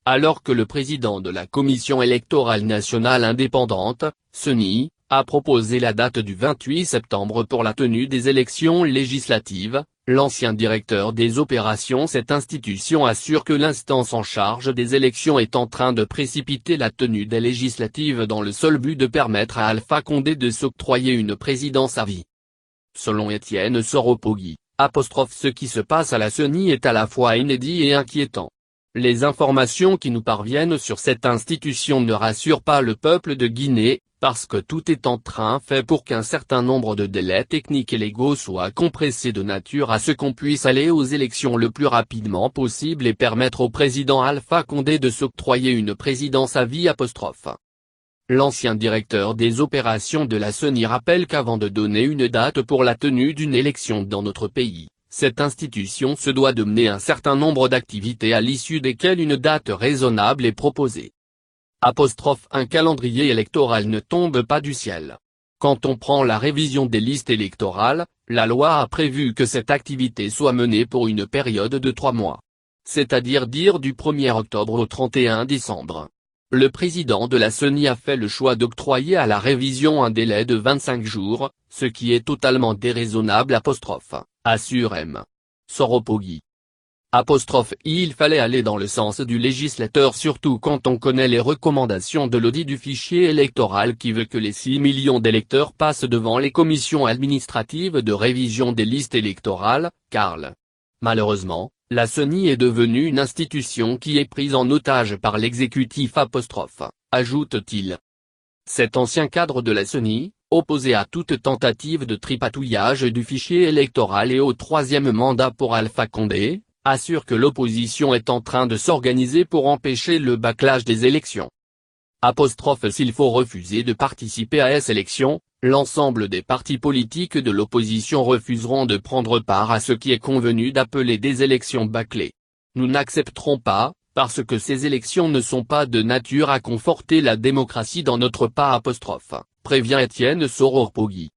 alors que le président de la Commission électorale nationale indépendante, CENI, a proposé la date du 28 septembre pour la tenue des élections législatives. L'ancien directeur des opérations de cette institution assure que l'instance en charge des élections est en train de précipiter la tenue des législatives dans le seul but de permettre à Alpha Condé de s'octroyer une présidence à vie. Selon Étienne Soropogui, ce qui se passe à la CENI est à la fois inédit et inquiétant. Les informations qui nous parviennent sur cette institution ne rassurent pas le peuple de Guinée, parce que tout est en train fait pour qu'un certain nombre de délais techniques et légaux soient compressés de nature à ce qu'on puisse aller aux élections le plus rapidement possible et permettre au président Alpha Condé de s'octroyer une présidence à vie. L'ancien directeur des opérations de la CENI rappelle qu'avant de donner une date pour la tenue d'une élection dans notre pays, cette institution se doit de mener un certain nombre d'activités à l'issue desquelles une date raisonnable est proposée. Un calendrier électoral ne tombe pas du ciel. Quand on prend la révision des listes électorales, la loi a prévu que cette activité soit menée pour une période de 3 mois. C'est-à-dire du 1er octobre au 31 décembre. Le président de la CENI a fait le choix d'octroyer à la révision un délai de 25 jours, ce qui est totalement déraisonnable. Assure M. Soropogui. Il fallait aller dans le sens du législateur, surtout quand on connaît les recommandations de l'audit du fichier électoral qui veut que les 6 millions d'électeurs passent devant les commissions administratives de révision des listes électorales, car malheureusement, la CENI est devenue une institution qui est prise en otage par l'exécutif. Ajoute-t-il. Cet ancien cadre de la CENI, opposé à toute tentative de tripatouillage du fichier électoral et au 3e mandat pour Alpha Condé, assure que l'opposition est en train de s'organiser pour empêcher le bâclage des élections. S'il faut refuser de participer à ces élections, l'ensemble des partis politiques de l'opposition refuseront de prendre part à ce qui est convenu d'appeler des élections bâclées. Nous n'accepterons pas, parce que ces élections ne sont pas de nature à conforter la démocratie dans notre pays. Prévient Étienne Soropogui.